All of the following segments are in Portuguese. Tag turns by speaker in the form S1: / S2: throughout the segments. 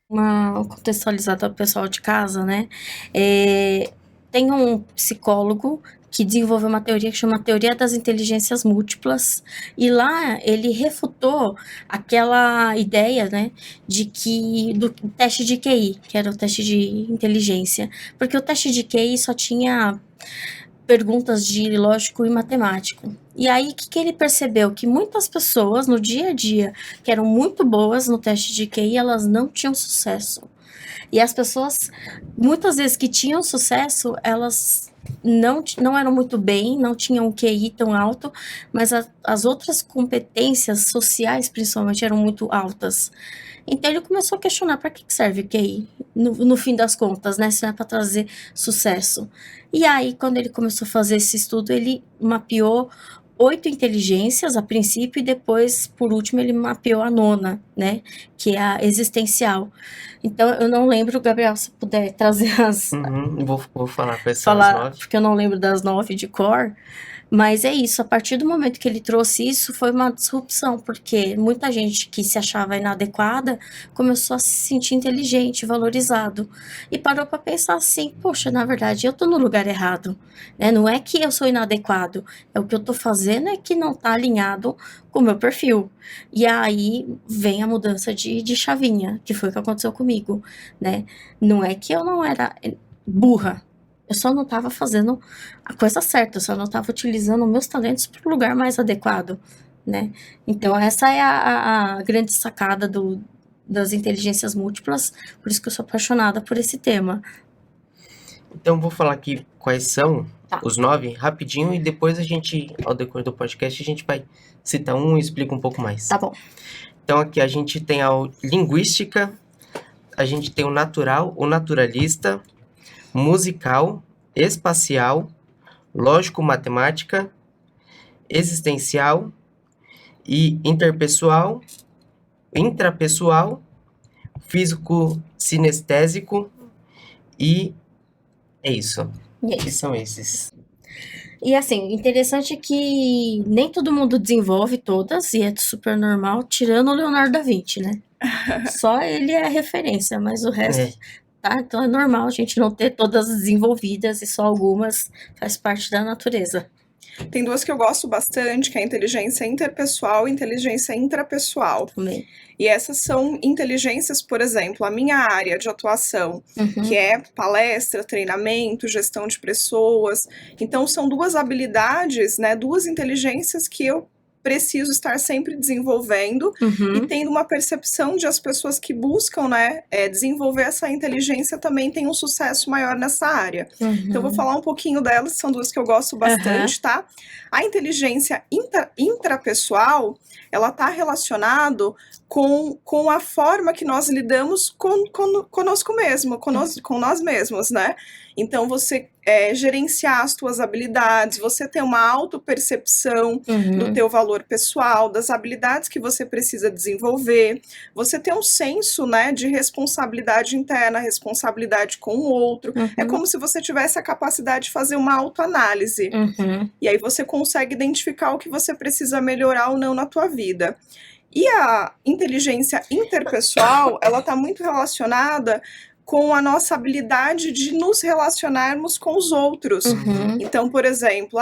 S1: uma contextualizada ao pessoal de casa, né? É, tem um psicólogo que desenvolveu uma teoria que chama Teoria das Inteligências Múltiplas, e lá ele refutou aquela ideia, né, de que do teste de QI, que era o teste de inteligência, porque o teste de QI só tinha perguntas de lógico e matemático. E aí, o que ele percebeu? Que muitas pessoas no dia a dia, que eram muito boas no teste de QI, elas não tinham sucesso. E as pessoas, muitas vezes que tinham sucesso, elas não eram muito bem, não tinham um QI tão alto, mas as outras competências sociais, principalmente, eram muito altas. Então ele começou a questionar para que serve o QI, no fim das contas, né? Se não é para trazer sucesso. E aí, quando ele começou a fazer esse estudo, ele mapeou 8 inteligências a princípio, e depois, por último, ele mapeou a nona, né? Que é a existencial. Então, eu não lembro, Gabriel, se puder trazer
S2: Vou falar quais são as
S1: falar,
S2: 9.
S1: porque eu não lembro das 9 de cor, mas é isso, a partir do momento que ele trouxe isso, foi uma disrupção, porque muita gente que se achava inadequada começou a se sentir inteligente, valorizado, e parou para pensar assim, poxa, na verdade, eu tô no lugar errado, né? Não é que eu sou inadequado, é o que eu tô fazendo é que não tá alinhado com o meu perfil. E aí vem a mudança de chavinha, que foi o que aconteceu comigo, né? Não é que eu não era burra, eu só não estava fazendo a coisa certa, eu só não estava utilizando meus talentos para o lugar mais adequado, né? Então, essa é a grande sacada das inteligências múltiplas, por isso que eu sou apaixonada por esse tema.
S2: Então, vou falar aqui quais são
S1: Tá.
S2: os 9 rapidinho e depois a gente, ao decorrer do podcast, a gente vai citar um e explica um pouco mais.
S1: Tá bom.
S2: Então, aqui a gente tem a linguística, a gente tem o natural, o naturalista, musical, espacial, lógico-matemática, existencial e interpessoal, intrapessoal, físico-sinestésico e é isso.
S1: E é
S2: Que
S1: isso.
S2: são esses?
S1: E assim, interessante é que nem todo mundo desenvolve todas, e é super normal, tirando o Leonardo da Vinci, né? Só ele é a referência, mas o resto, tá? Então é normal a gente não ter todas desenvolvidas e só algumas faz parte da natureza.
S3: Tem duas que eu gosto bastante, que é a inteligência interpessoal e inteligência intrapessoal.
S1: Também.
S3: E essas são inteligências, por exemplo, a minha área de atuação, que é palestra, treinamento, gestão de pessoas. Então, são duas habilidades, né, duas inteligências que eu preciso estar sempre desenvolvendo e tendo uma percepção de as pessoas que buscam, né, desenvolver essa inteligência também têm um sucesso maior nessa área. Então, eu vou falar um pouquinho delas, são duas que eu gosto bastante, tá? A inteligência intrapessoal, ela está relacionado com a forma que nós lidamos conosco mesmo, com nós mesmos, né? Então, você gerenciar as tuas habilidades, você ter uma autopercepção do teu valor pessoal, das habilidades que você precisa desenvolver, você ter um senso, né, de responsabilidade interna, responsabilidade com o outro. É como se você tivesse a capacidade de fazer uma autoanálise. E aí você consegue identificar o que você precisa melhorar ou não na tua vida. E a inteligência interpessoal, ela está muito relacionada com a nossa habilidade de nos relacionarmos com os outros. Então, por exemplo,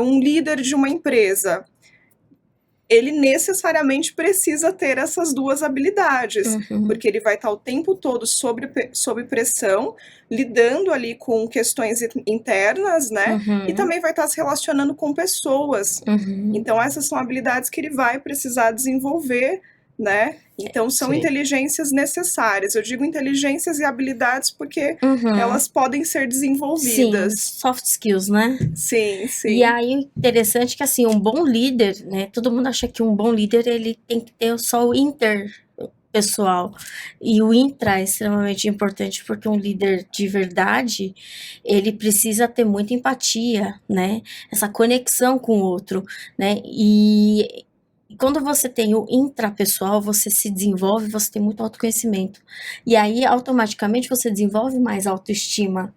S3: um líder de uma empresa, ele necessariamente precisa ter essas duas habilidades, porque ele vai estar o tempo todo sob pressão, lidando ali com questões internas, né? E também vai estar se relacionando com pessoas. Então, essas são habilidades que ele vai precisar desenvolver, né? Então, são inteligências necessárias. Eu digo inteligências e habilidades porque elas podem ser desenvolvidas.
S1: Sim, soft skills, né?
S3: Sim, sim.
S1: E aí, interessante que, assim, um bom líder, né? Todo mundo acha que um bom líder, ele tem que ter só o interpessoal. E o intra é extremamente importante, porque um líder de verdade, ele precisa ter muita empatia, né? Essa conexão com o outro, né? E quando você tem o intrapessoal, você se desenvolve, você tem muito autoconhecimento. E aí, automaticamente, você desenvolve mais autoestima,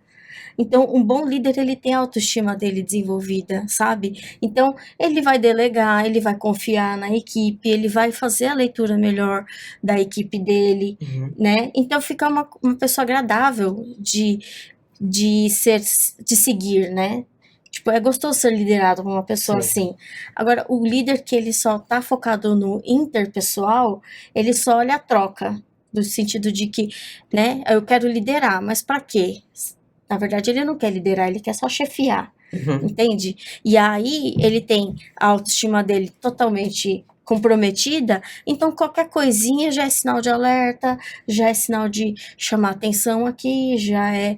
S1: Então, um bom líder, ele tem a autoestima dele desenvolvida, sabe? Então, ele vai delegar, ele vai confiar na equipe, ele vai fazer a leitura melhor da equipe dele, né? Então, fica uma pessoa agradável de seguir, né? Tipo, é gostoso ser liderado por uma pessoa
S2: Sim.
S1: assim. Agora, o líder que ele só tá focado no interpessoal, ele só olha a troca, no sentido de que, né, eu quero liderar, mas para quê? Na verdade, ele não quer liderar, ele quer só chefiar, entende? E aí, ele tem a autoestima dele totalmente comprometida, então qualquer coisinha já é sinal de alerta, já é sinal de chamar atenção aqui, já é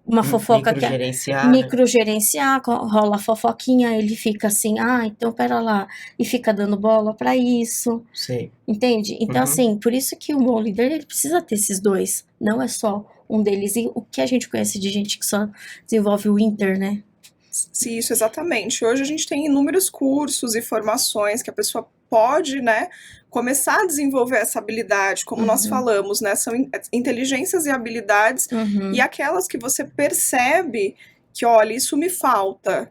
S1: uma fofoca que
S2: Microgerenciar, né?
S1: microgerenciar, rola fofoquinha, ele fica assim, então pera lá, e fica dando bola para isso,
S2: Sei.
S1: entende? Então, assim, por isso que o bom líder, ele precisa ter esses dois, não é só um deles, e o que a gente conhece de gente que só desenvolve o inter, né?
S3: Sim, isso, exatamente. Hoje a gente tem inúmeros cursos e formações que a pessoa pode, né, começar a desenvolver essa habilidade, como nós falamos, né, são inteligências e habilidades, e aquelas que você percebe que, olha, isso me falta.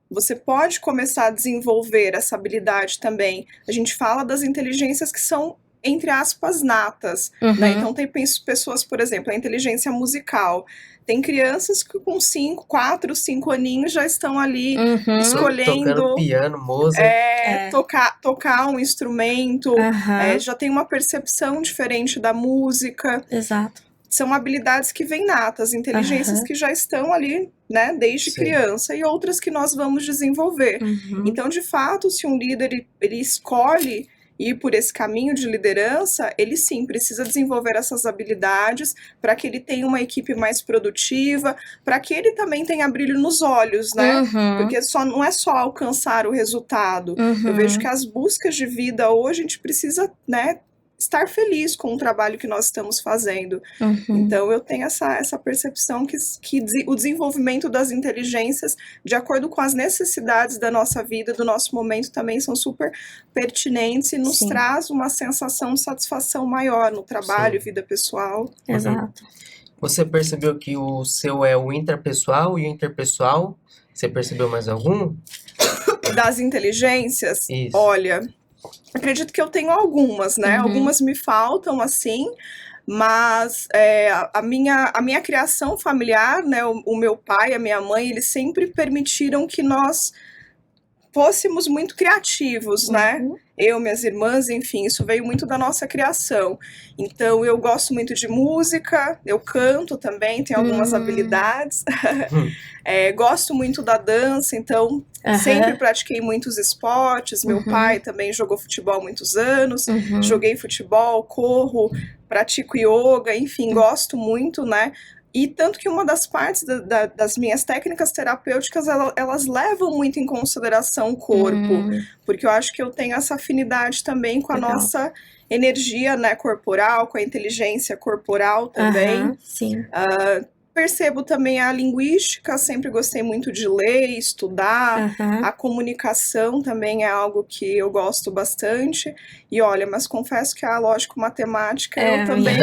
S3: Você pode começar a desenvolver essa habilidade também. A gente fala das inteligências que são, entre aspas, natas, né? Então tem pessoas, por exemplo, a inteligência musical. Tem crianças que com 4, 5 aninhos já estão ali escolhendo
S2: Tocando piano, Mozart.
S3: tocar um instrumento, já tem uma percepção diferente da música.
S1: Exato.
S3: São habilidades que vêm natas, inteligências que já estão ali, né, desde criança, e outras que nós vamos desenvolver. Então, de fato, se um líder ele escolhe ir por esse caminho de liderança, ele sim precisa desenvolver essas habilidades para que ele tenha uma equipe mais produtiva, para que ele também tenha brilho nos olhos, né? Porque não é só alcançar o resultado. Eu vejo que as buscas de vida hoje a gente precisa, né, estar feliz com o trabalho que nós estamos fazendo. Então, eu tenho essa percepção que o desenvolvimento das inteligências, de acordo com as necessidades da nossa vida, do nosso momento, também são super pertinentes e nos traz uma sensação de satisfação maior no trabalho, vida pessoal.
S1: Exato.
S2: Você percebeu que o seu é o interpessoal e o interpessoal? Você percebeu mais algum?
S3: Das inteligências?
S2: Isso.
S3: Olha, acredito que eu tenho algumas, né? Algumas me faltam, assim, mas a minha criação familiar, né? O meu pai, a minha mãe, eles sempre permitiram que nós fôssemos muito criativos, né? Eu, minhas irmãs, enfim, isso veio muito da nossa criação. Então, eu gosto muito de música, eu canto também, tenho algumas habilidades. Gosto muito da dança, então sempre pratiquei muitos esportes. Meu pai também jogou futebol há muitos anos, joguei futebol, corro, pratico yoga, enfim, gosto muito, né? E tanto que uma das partes das minhas técnicas terapêuticas, elas levam muito em consideração o corpo, porque eu acho que eu tenho essa afinidade também com a nossa energia, né, corporal, com a inteligência corporal também.
S1: Sim.
S3: Percebo também a linguística, sempre gostei muito de ler, estudar. A comunicação também é algo que eu gosto bastante. E olha, mas confesso que a lógico-matemática eu também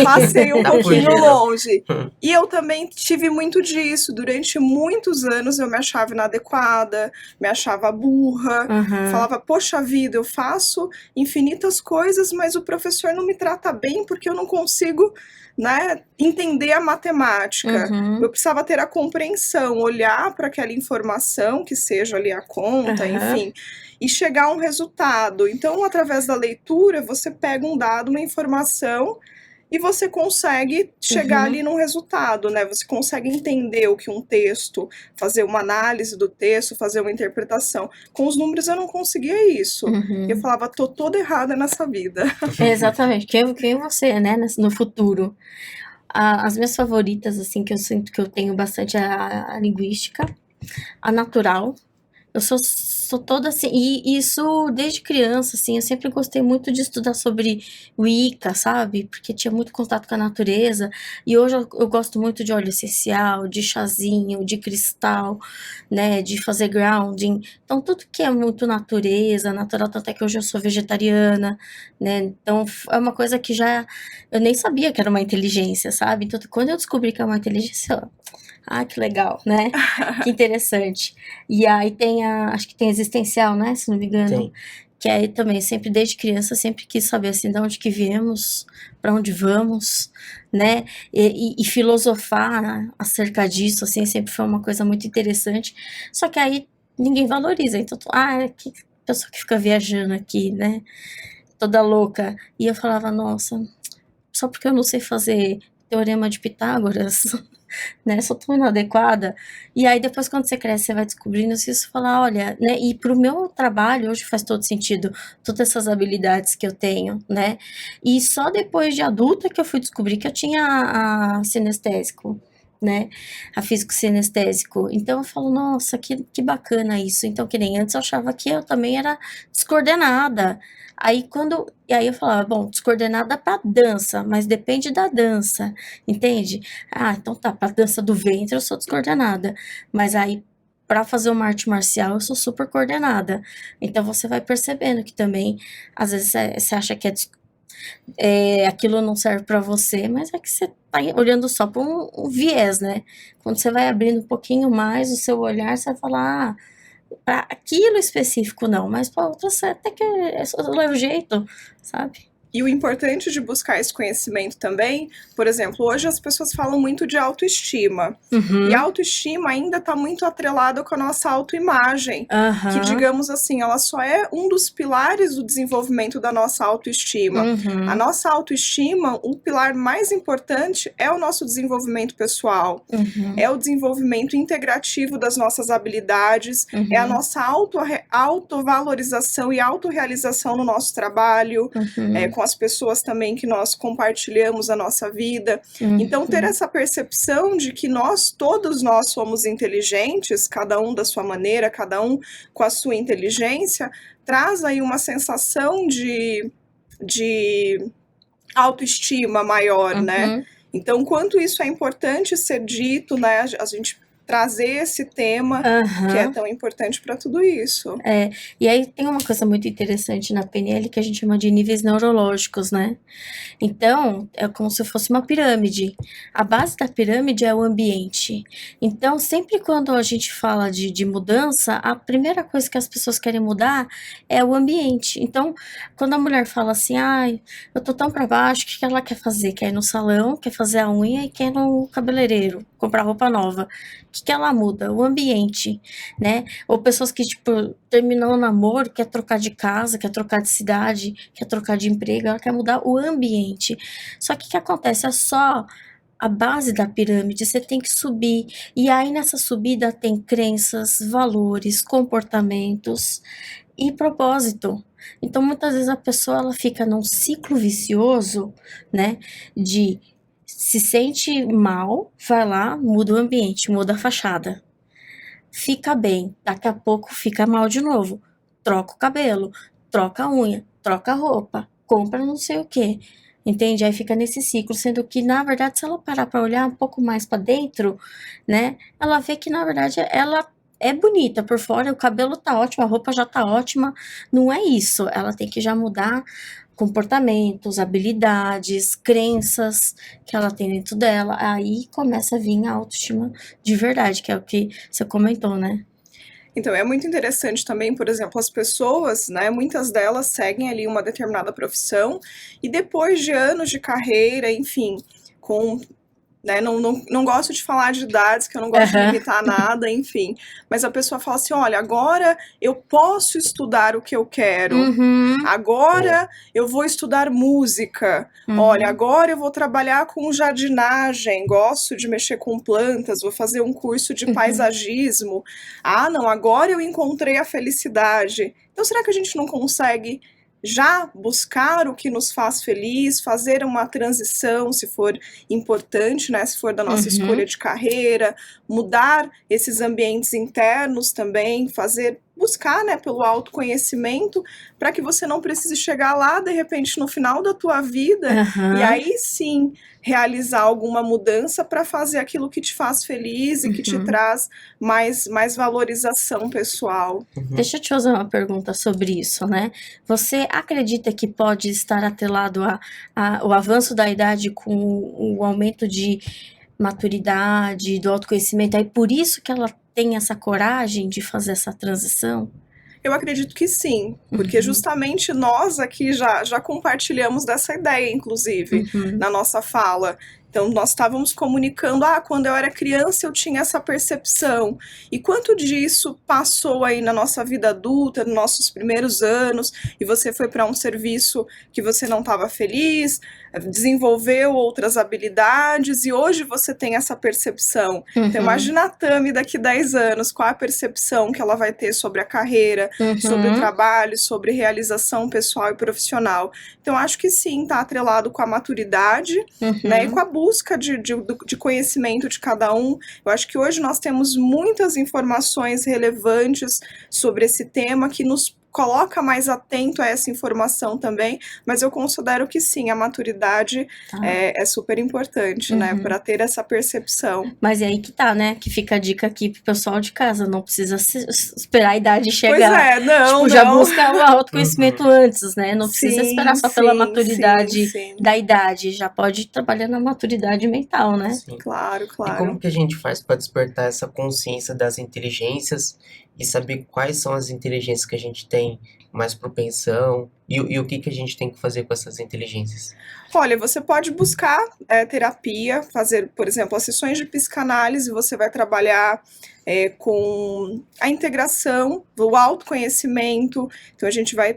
S3: passei um pouquinho longe. E eu também tive muito disso. Durante muitos anos eu me achava inadequada, me achava burra. Falava, poxa vida, eu faço infinitas coisas, mas o professor não me trata bem porque eu não consigo, né, entender a matemática. Eu precisava ter a compreensão, olhar para aquela informação, que seja ali a conta, enfim, e chegar a um resultado. Então, através da leitura, você pega um dado, uma informação, e você consegue chegar ali num resultado, né? Você consegue entender o que um texto, fazer uma análise do texto, fazer uma interpretação. Com os números eu não conseguia isso. Eu falava, tô toda errada nessa vida.
S1: Exatamente. Quem você, né, no futuro? As minhas favoritas, assim, que eu sinto que eu tenho bastante a linguística, a natural. Eu sou toda assim, e isso desde criança, assim, eu sempre gostei muito de estudar sobre Wicca, sabe? Porque tinha muito contato com a natureza, e hoje eu gosto muito de óleo essencial, de chazinho, de cristal, né, de fazer grounding, então tudo que é muito natureza, natural, tanto é que hoje eu sou vegetariana, né, então é uma coisa que eu nem sabia que era uma inteligência, sabe? Então quando eu descobri que é uma inteligência, Ah, que legal, né? Que interessante. E aí tem acho que tem existencial, né? Se não me engano.
S2: Tem.
S1: Que aí também, sempre desde criança, sempre quis saber assim, de onde que viemos, para onde vamos, né? E filosofar acerca disso, assim, sempre foi uma coisa muito interessante. Só que aí ninguém valoriza. Então, que pessoa que fica viajando aqui, né? Toda louca. E eu falava, nossa, só porque eu não sei fazer teorema de Pitágoras, né? Sou tão inadequada. E aí, depois, quando você cresce, você vai descobrindo isso, você fala, olha, né? E pro meu trabalho, hoje faz todo sentido, todas essas habilidades que eu tenho, né? E só depois de adulta que eu fui descobrir que eu tinha a sinestésico, né? A físico sinestésico. Então, eu falo, nossa, que bacana isso. Então, que nem antes eu achava que eu também era descoordenada. E aí eu falava, bom, descoordenada para dança, mas depende da dança, entende? Ah, então tá, pra dança do ventre eu sou descoordenada, mas aí para fazer uma arte marcial eu sou super coordenada. Então você vai percebendo que também, às vezes você acha que aquilo não serve para você, mas é que você tá olhando só para um viés, né? Quando você vai abrindo um pouquinho mais o seu olhar, você vai falar, para aquilo específico não, mas para outras até que é só leva jeito, sabe?
S3: E o importante de buscar esse conhecimento também, por exemplo, hoje as pessoas falam muito de autoestima. E a autoestima ainda está muito atrelada com a nossa autoimagem, que, digamos assim, ela só é um dos pilares do desenvolvimento da nossa autoestima. A nossa autoestima, o pilar mais importante é o nosso desenvolvimento pessoal, é o desenvolvimento integrativo das nossas habilidades, é a nossa autovalorização e autorrealização no nosso trabalho, com as pessoas também que nós compartilhamos a nossa vida. Então, ter essa percepção de que todos nós somos inteligentes, cada um da sua maneira, cada um com a sua inteligência, traz aí uma sensação de autoestima maior, né? Então, quanto isso é importante ser dito, né? A gente trazer esse tema que é tão importante para tudo isso.
S1: E aí tem uma coisa muito interessante na PNL que a gente chama de níveis neurológicos, né? Então, é como se fosse uma pirâmide. A base da pirâmide é o ambiente. Então, sempre quando a gente fala de mudança, a primeira coisa que as pessoas querem mudar é o ambiente. Então, quando a mulher fala assim, eu tô tão pra baixo, o que ela quer fazer? Quer ir no salão, quer fazer a unha e quer ir no cabeleireiro, comprar roupa nova. O que ela muda? O ambiente, né? Ou pessoas que, tipo, terminou o namoro, quer trocar de casa, quer trocar de cidade, quer trocar de emprego, ela quer mudar o ambiente. Só que o que acontece? É só a base da pirâmide, você tem que subir. E aí, nessa subida, tem crenças, valores, comportamentos e propósito. Então, muitas vezes a pessoa, ela fica num ciclo vicioso, né? De se sente mal, vai lá, muda o ambiente, muda a fachada. Fica bem, daqui a pouco fica mal de novo. Troca o cabelo, troca a unha, troca a roupa, compra não sei o que. Entende? Aí fica nesse ciclo, sendo que, na verdade, se ela parar para olhar um pouco mais para dentro, né, ela vê que, na verdade, ela é bonita por fora, o cabelo tá ótimo, a roupa já tá ótima. Não é isso, ela tem que já mudar comportamentos, habilidades, crenças que ela tem dentro dela. Aí começa a vir a autoestima de verdade, que é o que você comentou, né?
S3: Então, é muito interessante também, por exemplo, as pessoas, né, muitas delas seguem ali uma determinada profissão e depois de anos de carreira, enfim, né, não gosto de falar de idades, que eu não gosto de limitar nada, enfim. Mas a pessoa fala assim, olha, agora eu posso estudar o que eu quero. Agora eu vou estudar música. Olha, agora eu vou trabalhar com jardinagem, gosto de mexer com plantas, vou fazer um curso de paisagismo. Ah, não, agora eu encontrei a felicidade. Então, será que a gente não consegue já buscar o que nos faz feliz, fazer uma transição, se for importante, né, se for da nossa escolha de carreira, mudar esses ambientes internos também, buscar, né, pelo autoconhecimento, para que você não precise chegar lá, de repente, no final da tua vida, e aí sim realizar alguma mudança para fazer aquilo que te faz feliz e que te traz mais valorização pessoal.
S1: Deixa eu te fazer uma pergunta sobre isso, né? Você acredita que pode estar atrelado o avanço da idade com o aumento de maturidade, do autoconhecimento, aí por isso que ela tem essa coragem de fazer essa transição?
S3: Eu acredito que sim, porque justamente nós aqui já compartilhamos dessa ideia, inclusive, na nossa fala. Então, nós estávamos comunicando, quando eu era criança eu tinha essa percepção. E quanto disso passou aí na nossa vida adulta, nos nossos primeiros anos, e você foi para um serviço que você não estava feliz, desenvolveu outras habilidades, e hoje você tem essa percepção. Então, imagina a Tami daqui 10 anos, qual a percepção que ela vai ter sobre a carreira, sobre o trabalho, sobre realização pessoal e profissional. Então, acho que sim, está atrelado com a maturidade, né, e com a busca de conhecimento de cada um. Eu acho que hoje nós temos muitas informações relevantes sobre esse tema que nos coloca mais atento a essa informação também, mas eu considero que sim, a maturidade é super importante, né, para ter essa percepção.
S1: Mas é aí que tá, né, que fica a dica aqui pro pessoal de casa, não precisa esperar a idade chegar.
S3: Pois é, não,
S1: tipo, já busca o autoconhecimento antes, né, não precisa esperar só pela maturidade da idade, já pode trabalhar na maturidade mental, né?
S2: Sim.
S3: Claro, claro.
S2: E como que a gente faz para despertar essa consciência das inteligências e saber quais são as inteligências que a gente tem mais propensão e o que a gente tem que fazer com essas inteligências?
S3: Olha, você pode buscar terapia, fazer, por exemplo, as sessões de psicanálise, você vai trabalhar com a integração, o autoconhecimento, então a gente vai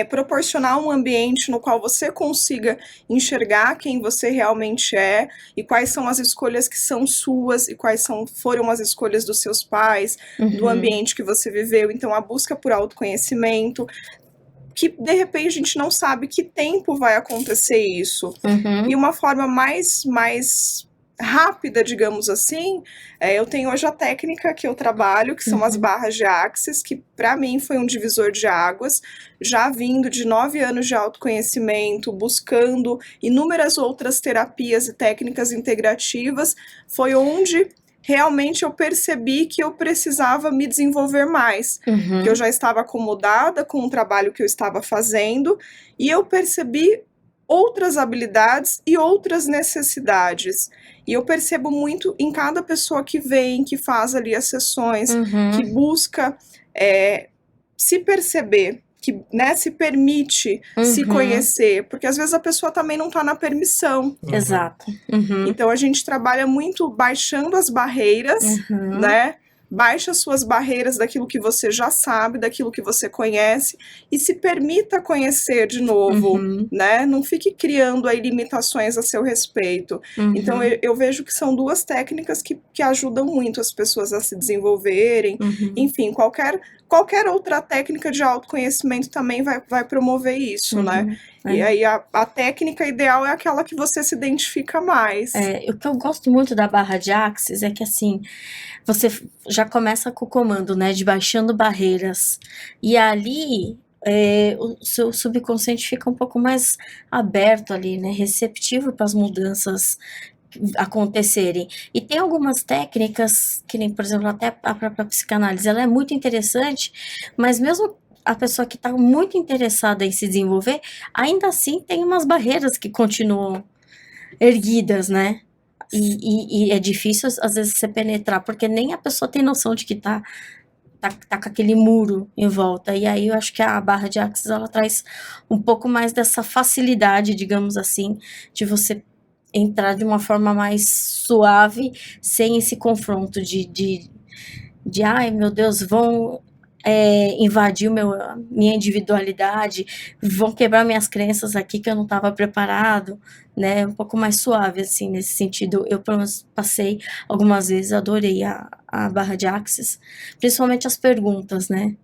S3: proporcionar um ambiente no qual você consiga enxergar quem você realmente é e quais são as escolhas que são suas e quais foram as escolhas dos seus pais, do ambiente que você viveu. Então, a busca por autoconhecimento, que de repente a gente não sabe que tempo vai acontecer isso. E uma forma mais rápida, digamos assim, eu tenho hoje a técnica que eu trabalho, que são as barras de Axis, que para mim foi um divisor de águas, já vindo de 9 anos de autoconhecimento, buscando inúmeras outras terapias e técnicas integrativas, foi onde realmente eu percebi que eu precisava me desenvolver mais, que eu já estava acomodada com o trabalho que eu estava fazendo, e eu percebi outras habilidades e outras necessidades. E eu percebo muito em cada pessoa que vem, que faz ali as sessões, que busca se perceber, que, né, se permite se conhecer, porque às vezes a pessoa também não está na permissão.
S1: Exato.
S3: Então a gente trabalha muito baixando as barreiras, né? Baixa suas barreiras daquilo que você já sabe, daquilo que você conhece, e se permita conhecer de novo, né? Não fique criando aí limitações a seu respeito. Então eu vejo que são duas técnicas que ajudam muito as pessoas a se desenvolverem. Enfim, qualquer outra técnica de autoconhecimento também vai promover isso, né? E aí a técnica ideal é aquela que você se identifica mais.
S1: O que eu gosto muito da barra de Axis é que, assim, você já começa com o comando, né, de baixando barreiras. E ali, o seu subconsciente fica um pouco mais aberto ali, né, receptivo para as mudanças acontecerem. E tem algumas técnicas, que nem, por exemplo, até a própria psicanálise, ela é muito interessante, mas mesmo a pessoa que está muito interessada em se desenvolver, ainda assim tem umas barreiras que continuam erguidas, né? E é difícil, às vezes, você penetrar, porque nem a pessoa tem noção de que tá com aquele muro em volta. E aí eu acho que a barra de Axis, ela traz um pouco mais dessa facilidade, digamos assim, de você entrar de uma forma mais suave, sem esse confronto de ai, meu Deus, vão invadir minha individualidade, vão quebrar minhas crenças aqui que eu não estava preparado, né, um pouco mais suave, assim, nesse sentido. Eu, pelo menos, passei algumas vezes, adorei a barra de Axis, principalmente as perguntas, né,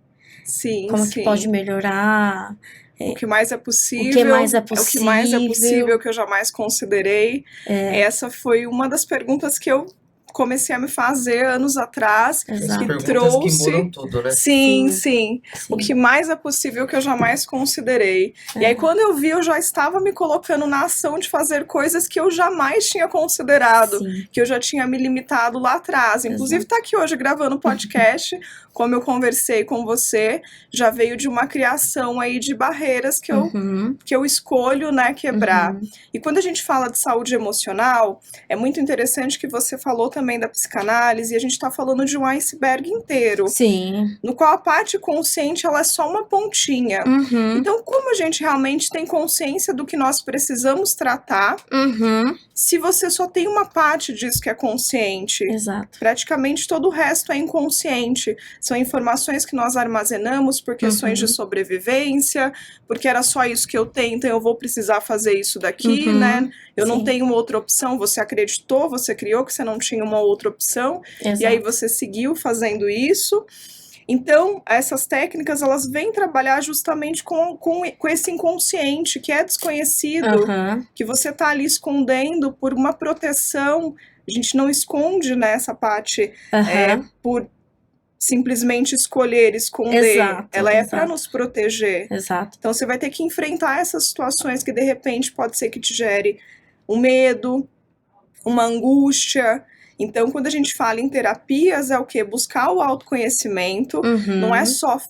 S3: Sim,
S1: como que pode melhorar,
S3: o que mais é possível,
S1: o que mais é
S3: o que mais é possível que eu jamais considerei. Essa foi uma das perguntas que eu comecei a me fazer anos atrás,
S2: As
S1: Exato.
S3: que
S2: perguntas
S3: trouxe...
S2: que mudam tudo, né?
S3: Sim,
S1: Sim.
S3: sim. O que mais é possível que eu jamais considerei. E aí, quando eu vi, eu já estava me colocando na ação de fazer coisas que eu jamais tinha considerado,
S1: Sim.
S3: que eu já tinha me limitado lá atrás. Inclusive, tá aqui hoje gravando podcast, como eu conversei com você, já veio de uma criação aí de barreiras que eu escolho, né, quebrar. E quando a gente fala de saúde emocional, é muito interessante que você falou também da psicanálise, e a gente tá falando de um iceberg inteiro.
S1: Sim.
S3: No qual a parte consciente ela é só uma pontinha. Então, como a gente realmente tem consciência do que nós precisamos tratar, se você só tem uma parte disso que é consciente?
S1: Exato.
S3: Praticamente todo o resto é inconsciente. São informações que nós armazenamos por questões de sobrevivência, porque era só isso que eu tenho, então eu vou precisar fazer isso daqui, né? Eu não tenho outra opção. Você acreditou, você criou que você não tinha uma outra opção,
S1: Exato.
S3: e aí você seguiu fazendo isso. Então, essas técnicas, elas vêm trabalhar justamente com esse inconsciente que é desconhecido, que você está ali escondendo por uma proteção. A gente não esconde, né, essa parte por simplesmente escolher, esconder.
S1: Exato,
S3: Ela é
S1: exato.
S3: para nos proteger.
S1: Exato.
S3: Então, você vai ter que enfrentar essas situações que, de repente, pode ser que te gere um medo, uma angústia. Então, quando a gente fala em terapias, é o quê? Buscar o autoconhecimento. Não é só,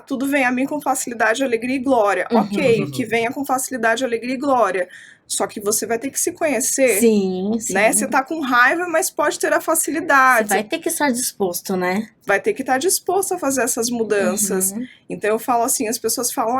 S3: tudo vem a mim com facilidade, alegria e glória. Ok, que venha com facilidade, alegria e glória. Só que você vai ter que se conhecer.
S1: Sim.
S3: Né? Você tá com raiva, mas pode ter a facilidade.
S1: Você vai ter que estar disposto, né?
S3: Vai ter que estar disposto a fazer essas mudanças. Então eu falo assim, as pessoas falam,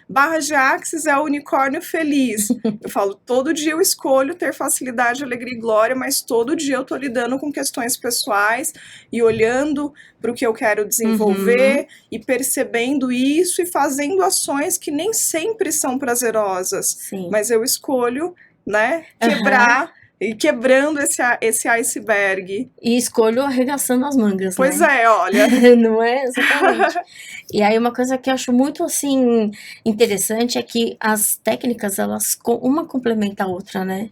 S3: barra de Axis é o unicórnio feliz. Eu falo, todo dia eu escolho ter facilidade, alegria e glória, mas todo dia eu tô lidando com questões pessoais e olhando para o que eu quero desenvolver e percebendo isso e fazendo ações que nem sempre são prazerosas.
S1: Sim.
S3: Mas eu escolho, né, quebrar e quebrando esse iceberg.
S1: E escolho arregaçando as mangas,
S3: Pois
S1: né?
S3: olha.
S1: Não é? Exatamente. E aí uma coisa que eu acho muito, assim, interessante é que as técnicas, elas uma complementa a outra, né?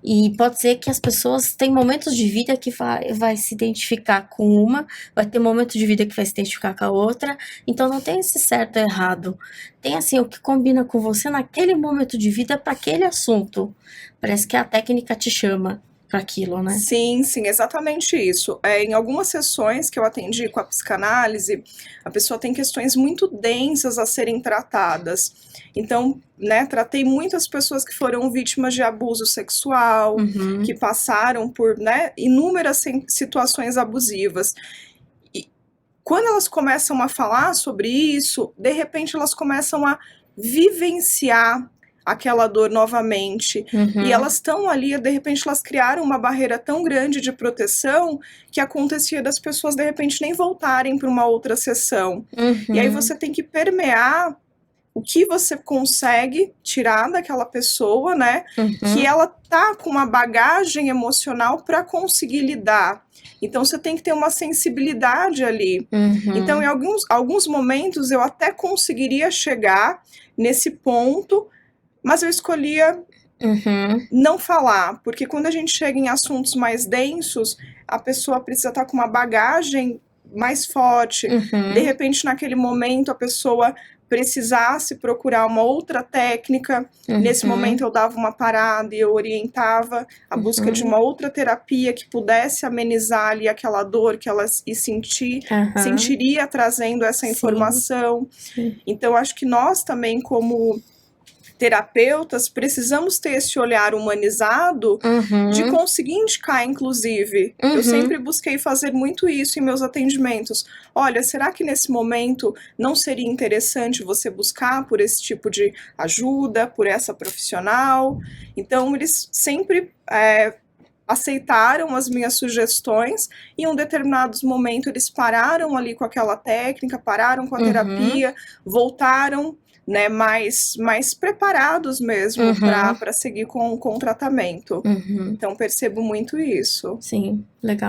S1: E pode ser que as pessoas têm momentos de vida que vai se identificar com uma, vai ter momentos de vida que vai se identificar com a outra, então não tem esse certo ou errado. Tem assim, o que combina com você naquele momento de vida para aquele assunto. Parece que a técnica te chama para aquilo, né?
S3: Sim, exatamente isso. Em algumas sessões que eu atendi com a psicanálise, a pessoa tem questões muito densas a serem tratadas. Então, né, tratei muitas pessoas que foram vítimas de abuso sexual, que passaram por, né, inúmeras situações abusivas. E quando elas começam a falar sobre isso, de repente elas começam a vivenciar aquela dor novamente. E elas estão ali, de repente elas criaram uma barreira tão grande de proteção que acontecia das pessoas de repente nem voltarem para uma outra sessão. E aí você tem que permear o que você consegue tirar daquela pessoa, né? Que ela tá com uma bagagem emocional para conseguir lidar. Então você tem que ter uma sensibilidade ali. Então em alguns momentos eu até conseguiria chegar nesse ponto, mas eu escolhia não falar, porque quando a gente chega em assuntos mais densos, a pessoa precisa estar com uma bagagem mais forte. De repente, naquele momento, a pessoa precisasse procurar uma outra técnica. Nesse momento, eu dava uma parada e eu orientava a busca de uma outra terapia que pudesse amenizar ali aquela dor que ela sentiria trazendo essa informação. Então, acho que nós também, como terapeutas, precisamos ter esse olhar humanizado de conseguir indicar, inclusive. Eu sempre busquei fazer muito isso em meus atendimentos. Olha, será que nesse momento não seria interessante você buscar por esse tipo de ajuda, por essa profissional? Então, eles sempre aceitaram as minhas sugestões e em um determinado momento eles pararam ali com aquela técnica, pararam com a terapia, voltaram, né, mais preparados mesmo para seguir com o tratamento. Então percebo muito isso.
S1: Sim, legal.